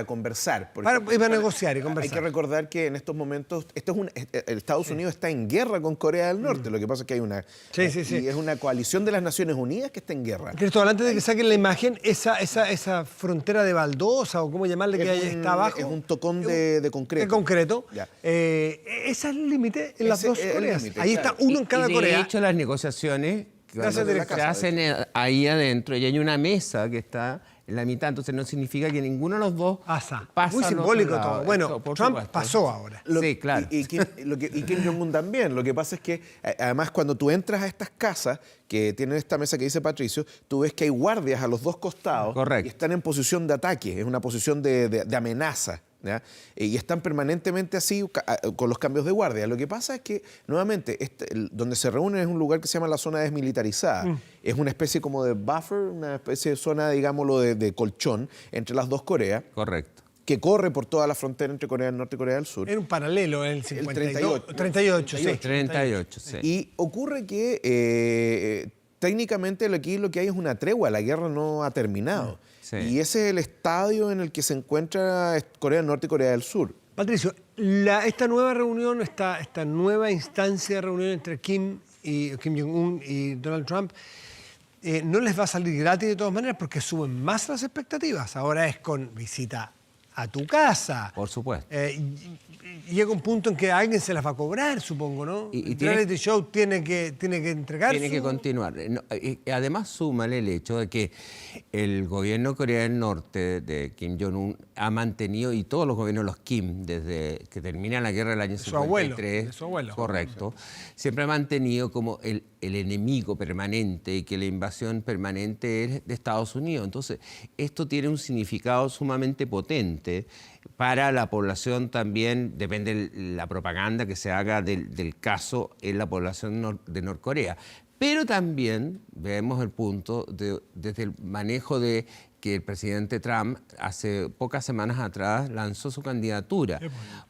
conversar. Para negociar y conversar. Hay que recordar que en estos momentos Estados Unidos está en guerra con Corea del Norte. Lo que pasa es que hay una... Y es una coalición de las Naciones Unidas que está en guerra. Cristóbal, antes de que saquen la imagen, esa frontera de baldosa, o cómo llamarle, que está abajo... Es un tocón de concreto. De concreto. Ese es el límite en las dos Coreas. Ahí está uno en cada Corea. De hecho, las negociaciones se hacen ahí adentro y hay una mesa que está en la mitad, entonces no significa que ninguno de los dos pasa. Muy simbólico todo. Bueno, Trump pasó ahora. Sí, claro. Y Kim Jong-un también. Lo que pasa es que, además, cuando tú entras a estas casas que tienen esta mesa que dice Patricio, tú ves que hay guardias a los dos costados. Correcto. Y están en posición de ataque, es una posición de amenaza. ¿Ya? Y están permanentemente así con los cambios de guardia. Lo que pasa es que, nuevamente, donde se reúnen es un lugar que se llama la zona desmilitarizada. Es una especie como de buffer, una especie de zona, digámoslo, de colchón entre las dos Coreas. Correcto. Que corre por toda la frontera entre Corea del Norte y Corea del Sur. Era un paralelo en el 52. 38, sí. Y ocurre que técnicamente aquí lo que hay es una tregua, la guerra no ha terminado. Sí. Y ese es el estadio en el que se encuentra Corea del Norte y Corea del Sur. Patricio, esta nueva reunión, esta nueva instancia de reunión entre Kim Jong-un y Donald Trump, no les va a salir gratis de todas maneras porque suben más las expectativas. Ahora es con visita a tu casa. Por supuesto. Llega un punto en que alguien se las va a cobrar, supongo, ¿no? Y el reality show tiene que entregar. Tiene que continuar. Además, súmale el hecho de que el gobierno de Corea del Norte, de Kim Jong-un, ha mantenido, y todos los gobiernos, los Kim, desde que termina la guerra del año 53, de su abuelo. Correcto, siempre ha mantenido como el enemigo permanente y que la invasión permanente es de Estados Unidos. Entonces, esto tiene un significado sumamente potente para la población también, depende de la propaganda que se haga del caso en la población de Norcorea. Pero también vemos el punto desde el manejo de que el presidente Trump hace pocas semanas atrás lanzó su candidatura.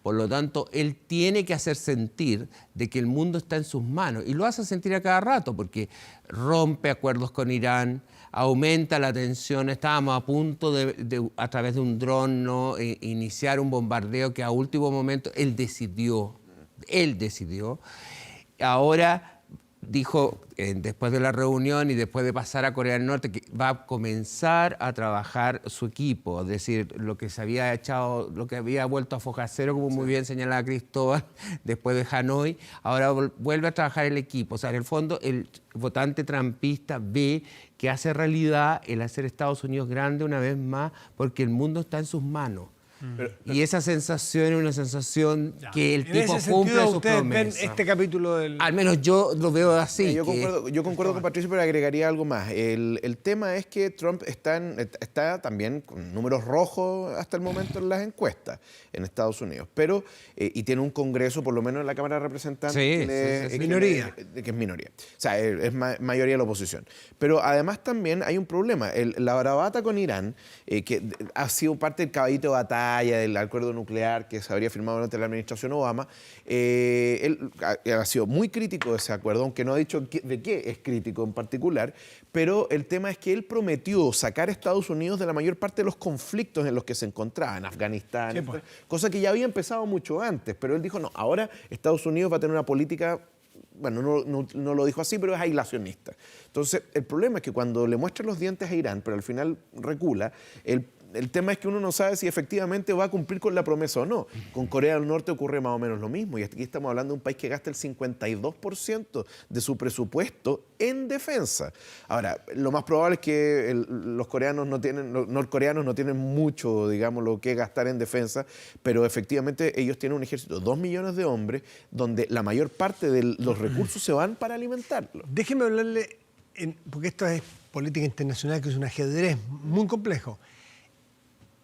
Por lo tanto, él tiene que hacer sentir de que el mundo está en sus manos. Y lo hace sentir a cada rato porque rompe acuerdos con Irán, aumenta la tensión. Estábamos a punto de a través de un dron, ¿no? Iniciar un bombardeo que a último momento él decidió. Ahora dijo, después de la reunión y después de pasar a Corea del Norte, que va a comenzar a trabajar su equipo, es decir, lo que se había echado, lo que había vuelto a foja cero, como muy bien señalaba Cristóbal, después de Hanoi, ahora vuelve a trabajar el equipo. O sea, en el fondo, el votante trumpista ve que hace realidad el hacer Estados Unidos grande una vez más, porque el mundo está en sus manos. Y esa sensación es una sensación que el tipo cumple sus promesas. ¿Ven este capítulo del...? Al menos yo lo veo así. Yo concuerdo con Patricio, pero agregaría algo más. El tema es que Trump está también con números rojos hasta el momento en las encuestas en Estados Unidos, pero y tiene un Congreso, por lo menos en la Cámara de Representantes, sí. Minoría. Que es minoría. O sea, es mayoría de la oposición. Pero además también hay un problema. La bravata con Irán, que ha sido parte del caballito de batalla, del acuerdo nuclear que se habría firmado durante la administración Obama, él ha sido muy crítico de ese acuerdo, aunque no ha dicho de qué es crítico en particular, pero el tema es que él prometió sacar a Estados Unidos de la mayor parte de los conflictos en los que se encontraba, en Afganistán, cosa que ya había empezado mucho antes, pero él dijo, no, ahora Estados Unidos va a tener una política, bueno, no lo dijo así, pero es aislacionista. Entonces, el problema es que cuando le muestran los dientes a Irán, pero al final recula, el tema es que uno no sabe si efectivamente va a cumplir con la promesa o no. Con Corea del Norte ocurre más o menos lo mismo. Y aquí estamos hablando de un país que gasta el 52% de su presupuesto en defensa. Ahora, lo más probable es que los norcoreanos no tienen mucho, digamos, lo que gastar en defensa, pero efectivamente ellos tienen un ejército de 2 millones de hombres, donde la mayor parte de los recursos se van para alimentarlo. Déjeme hablarle, porque esto es política internacional, que es un ajedrez muy complejo.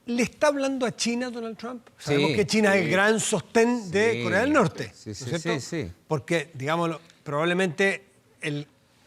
¿Le está hablando a China Donald Trump? Sabemos que China es el gran sostén de Corea del Norte, ¿no es cierto? Sí. Porque, digámoslo, probablemente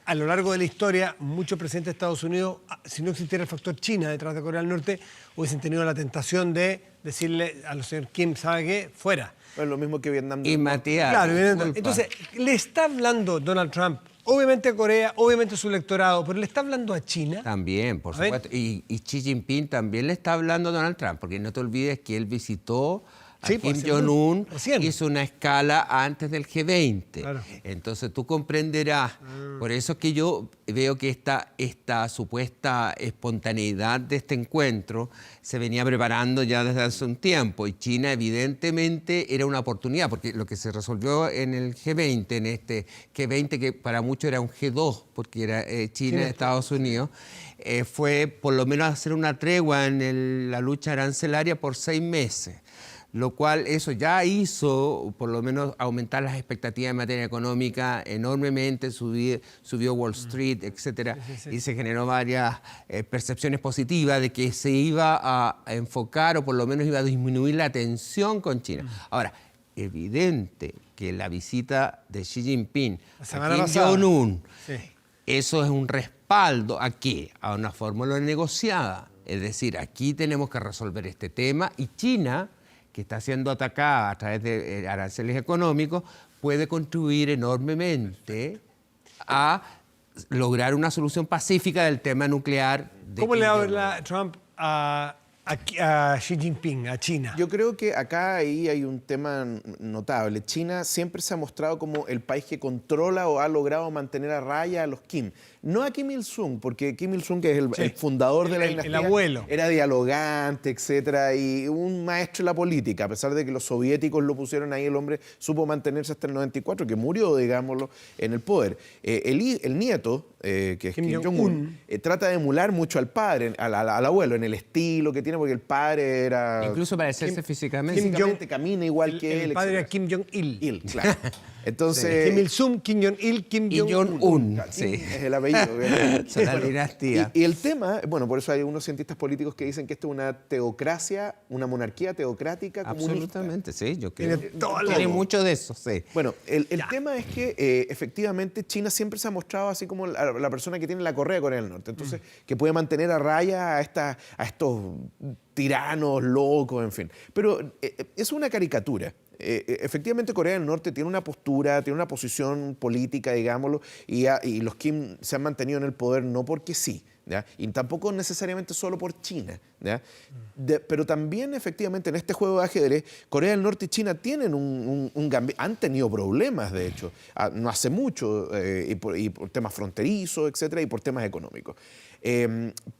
a lo largo de la historia, muchos presidentes de Estados Unidos, si no existiera el factor China detrás de Corea del Norte, hubiesen tenido la tentación de decirle a los señor Kim, ¿sabe qué? Fuera. Es lo mismo que Vietnam. Y Matías. Claro, entonces, le está hablando Donald Trump, obviamente a Corea, obviamente a su electorado, pero le está hablando a China. También, por supuesto. Y Xi Jinping también le está hablando a Donald Trump, porque no te olvides que él visitó a Kim Jong-un, hizo una escala antes del G20. Claro. Entonces tú comprenderás. Por eso es que yo veo que esta supuesta espontaneidad de este encuentro se venía preparando ya desde hace un tiempo. Y China evidentemente era una oportunidad, porque lo que se resolvió en el G20, en este G20 que para muchos era un G2, porque era China y Estados Unidos, fue por lo menos hacer una tregua en la lucha arancelaria por 6 meses. Lo cual eso ya hizo, por lo menos, aumentar las expectativas en materia económica enormemente, subió Wall Street, etcétera, y se generó varias percepciones positivas de que se iba a enfocar o por lo menos iba a disminuir la tensión con China. Ahora, evidente que la visita de Xi Jinping a Kim Jong-un, eso es un respaldo ¿a qué? A una fórmula negociada. Es decir, aquí tenemos que resolver este tema y China, que está siendo atacada a través de aranceles económicos, puede contribuir enormemente a lograr una solución pacífica del tema nuclear. ¿Cómo le habla Trump a Xi Jinping, a China? Yo creo que acá ahí hay un tema notable. China siempre se ha mostrado como el país que controla o ha logrado mantener a raya a los Kim. No a Kim Il-sung, porque Kim Il-sung, que es el fundador de la dinastía, el abuelo, era dialogante, etcétera, y un maestro en la política. A pesar de que los soviéticos lo pusieron ahí, el hombre supo mantenerse hasta el 94, que murió, digámoslo, en el poder. El nieto, que es Kim Jong-un, trata de emular mucho al padre, al abuelo, en el estilo que tiene, porque el padre era... Incluso parecerse físicamente. Físicamente camina igual que él. El padre era Kim Jong-il. Claro. Entonces... Kim Il-sung, Kim Jong-il, Kim Jong-un. Sí. Es el apellido. Son la dinastía. Y el tema, bueno, por eso hay unos cientistas políticos que dicen que esto es una teocracia, una monarquía teocrática comunista. Absolutamente, sí, yo creo. Tiene mucho de eso, sí. Bueno, el tema es que efectivamente China siempre se ha mostrado así como la persona que tiene la correa de Corea del Norte. Entonces, que puede mantener a raya a estos tiranos locos, en fin. Pero es una caricatura. Efectivamente, Corea del Norte tiene una postura, tiene una posición política, digámoslo, y los Kim se han mantenido en el poder no porque sí, ¿ya? Y tampoco necesariamente solo por China, ¿ya? Pero también, efectivamente, en este juego de ajedrez, Corea del Norte y China tienen han tenido problemas, de hecho, no hace mucho, y por temas fronterizos, etcétera, y por temas económicos.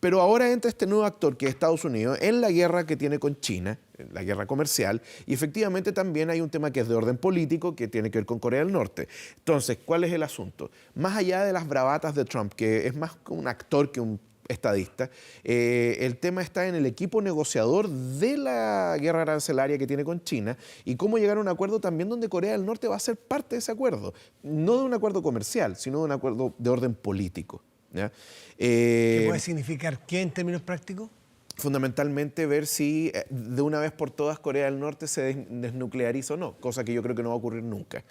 Pero ahora entra este nuevo actor que es Estados Unidos en la guerra que tiene con China, la guerra comercial, y efectivamente también hay un tema que es de orden político que tiene que ver con Corea del Norte. Entonces, ¿cuál es el asunto? Más allá de las bravatas de Trump, que es más un actor que un estadista, el tema está en el equipo negociador de la guerra arancelaria que tiene con China y cómo llegar a un acuerdo también donde Corea del Norte va a ser parte de ese acuerdo, no de un acuerdo comercial, sino de un acuerdo de orden político, ¿ya? ¿Qué puede significar qué en términos prácticos? Fundamentalmente ver si de una vez por todas Corea del Norte se desnucleariza o no, cosa que yo creo que no va a ocurrir nunca.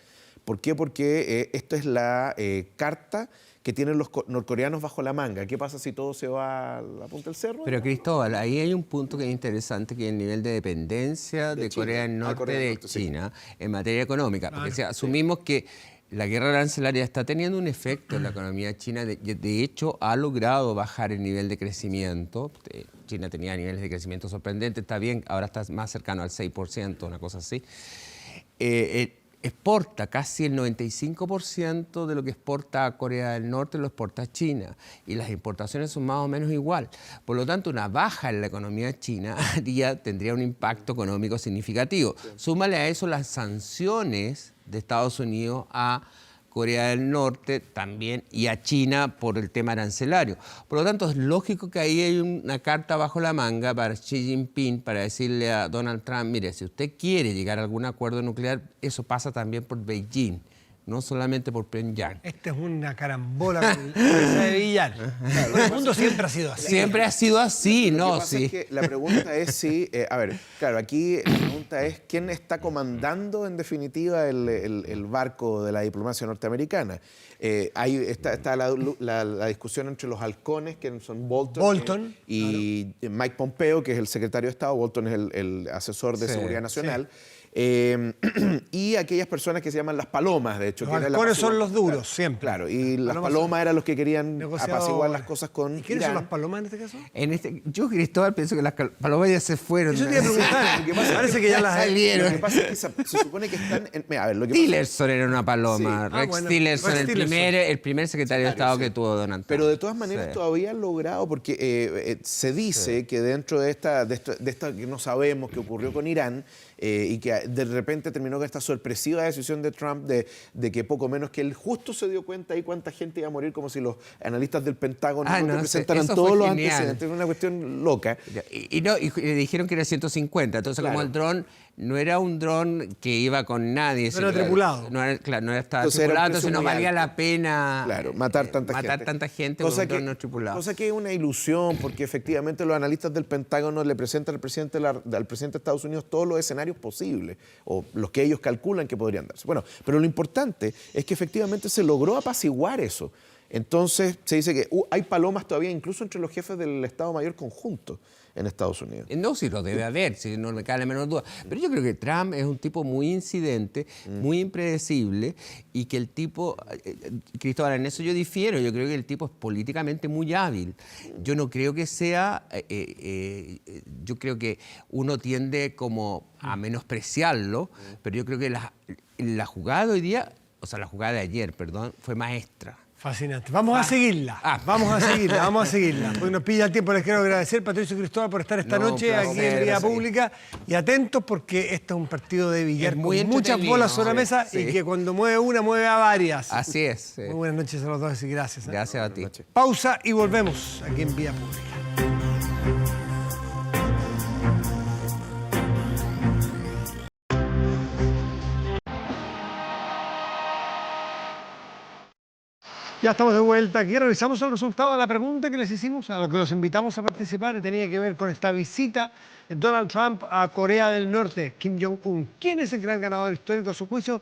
¿Por qué? Porque esta es la carta que tienen los norcoreanos bajo la manga. ¿Qué pasa si todo se va a la punta del cerro? Pero Cristóbal, ahí hay un punto que es interesante, que es el nivel de dependencia de Corea del Norte de China en materia económica. Porque si asumimos que la guerra arancelaria está teniendo un efecto en la economía china. De hecho, ha logrado bajar el nivel de crecimiento. China tenía niveles de crecimiento sorprendentes, está bien, ahora está más cercano al 6%, una cosa así. exporta casi el 95% de lo que exporta a Corea del Norte lo exporta a China y las importaciones son más o menos igual. Por lo tanto, una baja en la economía china tendría un impacto económico significativo. Súmale a eso las sanciones de Estados Unidos a Corea del Norte también y a China por el tema arancelario. Por lo tanto, es lógico que ahí hay una carta bajo la manga para Xi Jinping para decirle a Donald Trump, mire, si usted quiere llegar a algún acuerdo nuclear, eso pasa también por Beijing, no solamente por Pyongyang. Esta es una carambola con esa de billar. Claro, el mundo siempre ha sido así. Siempre ha sido así, ¿no? Lo que pasa es que la pregunta es si, a ver, claro, aquí la pregunta es quién está comandando en definitiva el barco de la diplomacia norteamericana. Ahí está la discusión entre los halcones, que son Bolton y claro, Mike Pompeo, que es el secretario de Estado. Bolton es el asesor de seguridad nacional. Sí. Y aquellas personas que se llaman las palomas, de hecho. Los halcones son los duros, claro, siempre. Claro, y las palomas eran los que querían apaciguar las cosas con ¿Y quiénes son las palomas en este caso? Yo, Cristóbal, pienso que las palomas ya se fueron. Eso te iba a preguntar. Parece que ya las salieron. Lo que pasa es que se supone que están... a ver, lo que Tillerson era una paloma. Sí. Rex Tillerson, el primer secretario de Estado que tuvo Donald Trump. Pero de todas maneras todavía han logrado, porque se dice que dentro de esta que no sabemos que ocurrió con Irán, y que de repente terminó con esta sorpresiva decisión de Trump de que poco menos que él justo se dio cuenta ahí cuánta gente iba a morir, como si los analistas del Pentágono no representaran todos los antecedentes. Es una cuestión loca. Y le dijeron que era 150, entonces claro, como el dron no era un dron que iba con nadie. No era tripulado. No estaba tripulado, entonces no valía la pena matar tanta gente con un dron no tripulado. Cosa que es una ilusión, porque efectivamente los analistas del Pentágono le presentan al presidente de Estados Unidos todos los escenarios posibles, o los que ellos calculan que podrían darse. Bueno, pero lo importante es que efectivamente se logró apaciguar eso. Entonces se dice que hay palomas todavía incluso entre los jefes del Estado Mayor conjunto en Estados Unidos. No, sí lo debe haber, si no me cabe la menor duda. Pero yo creo que Trump es un tipo muy incidente, muy impredecible, y que el tipo, Cristóbal, en eso yo difiero, yo creo que el tipo es políticamente muy hábil. Yo no creo que sea, yo creo que uno tiende como a menospreciarlo, pero yo creo que la jugada de hoy día, o sea, la jugada de ayer, perdón, fue maestra. Fascinante. Vamos a seguirla. Vamos a seguirla. Hoy nos pilla el tiempo. Les quiero agradecer, Patricio y Cristóbal, por estar esta noche aquí en Vía Pública. Y atentos porque este es un partido de billar con muchas bolas sobre la mesa y que cuando mueve una, mueve a varias. Así es. Muy buenas noches a los dos y gracias. Gracias a ti. Pausa y volvemos aquí en Vía Pública. Ya estamos de vuelta aquí, revisamos el resultado de la pregunta que les hicimos, a lo que los invitamos a participar, y tenía que ver con esta visita de Donald Trump a Corea del Norte, Kim Jong-un. ¿Quién es el gran ganador histórico a su juicio?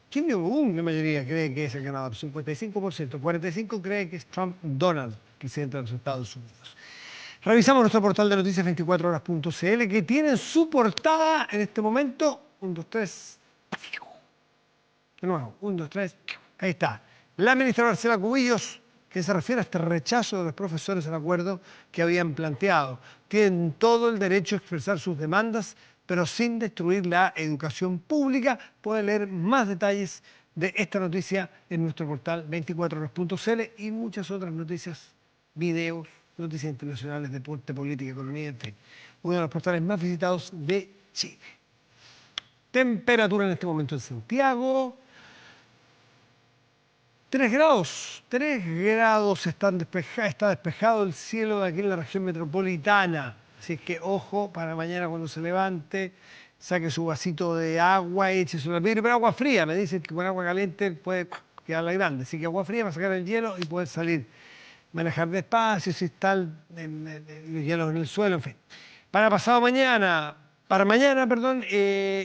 Kim Jong-un, la mayoría cree que es el ganador, 55%, 45% cree que es Trump Donald, presidente de los Estados Unidos. Revisamos nuestro portal de noticias 24horas.cl, que tiene en su portada en este momento, 1, 2, 3, de nuevo, 1, 2, 3, ahí está. La ministra Marcela Cubillos, que se refiere a este rechazo de los profesores al acuerdo que habían planteado. Tienen todo el derecho a expresar sus demandas, pero sin destruir la educación pública. Pueden leer más detalles de esta noticia en nuestro portal 24horas.cl y muchas otras noticias, videos, noticias internacionales, deporte, política, economía, en fin. Uno de los portales más visitados de Chile. Temperatura en este momento en Santiago. 3 grados, está despejado el cielo de aquí en la región metropolitana. Así es que ojo para mañana cuando se levante, saque su vasito de agua, échese la piedra, pero agua fría. Me dicen que con agua caliente puede quedarla grande. Así que agua fría para sacar el hielo y poder salir. Manejar despacio, si está el hielo en el suelo, en fin. Para mañana,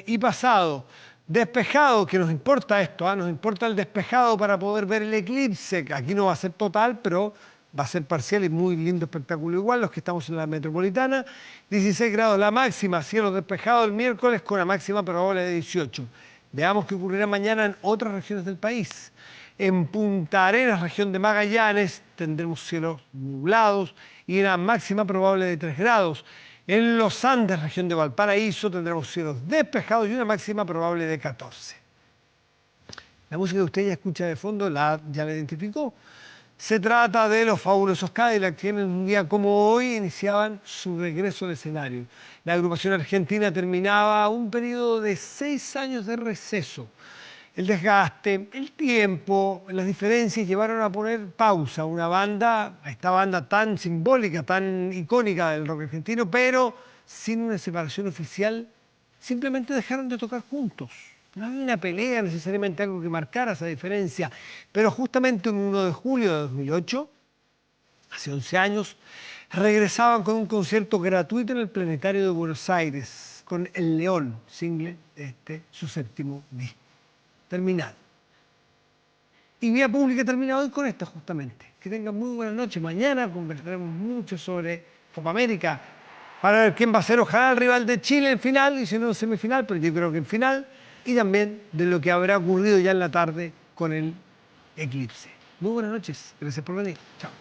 y pasado. Despejado, que nos importa esto, nos importa el despejado para poder ver el eclipse. Aquí no va a ser total, pero va a ser parcial y muy lindo espectáculo igual, los que estamos en la metropolitana. 16 grados la máxima, cielo despejado el miércoles con la máxima probable de 18. Veamos qué ocurrirá mañana en otras regiones del país. En Punta Arenas, región de Magallanes, tendremos cielos nublados y una máxima probable de 3 grados. En los Andes, región de Valparaíso, tendremos cielos despejados y una máxima probable de 14. La música que usted ya escucha de fondo, ya la identificó. Se trata de los fabulosos Cadillacs, que en un día como hoy iniciaban su regreso al escenario. La agrupación argentina terminaba un periodo de 6 años de receso. El desgaste, el tiempo, las diferencias llevaron a poner pausa a esta banda tan simbólica, tan icónica del rock argentino, pero sin una separación oficial, simplemente dejaron de tocar juntos. No había una pelea, necesariamente algo que marcara esa diferencia, pero justamente un 1 de julio de 2008, hace 11 años, regresaban con un concierto gratuito en el Planetario de Buenos Aires, con El León, single de su 7º disco. Terminado. Y Vía Pública termina hoy con esta justamente. Que tengan muy buenas noches. Mañana conversaremos mucho sobre Copa América para ver quién va a ser, ojalá, el rival de Chile en final, y si no en semifinal, pero yo creo que en final, y también de lo que habrá ocurrido ya en la tarde con el eclipse. Muy buenas noches. Gracias por venir. Chao.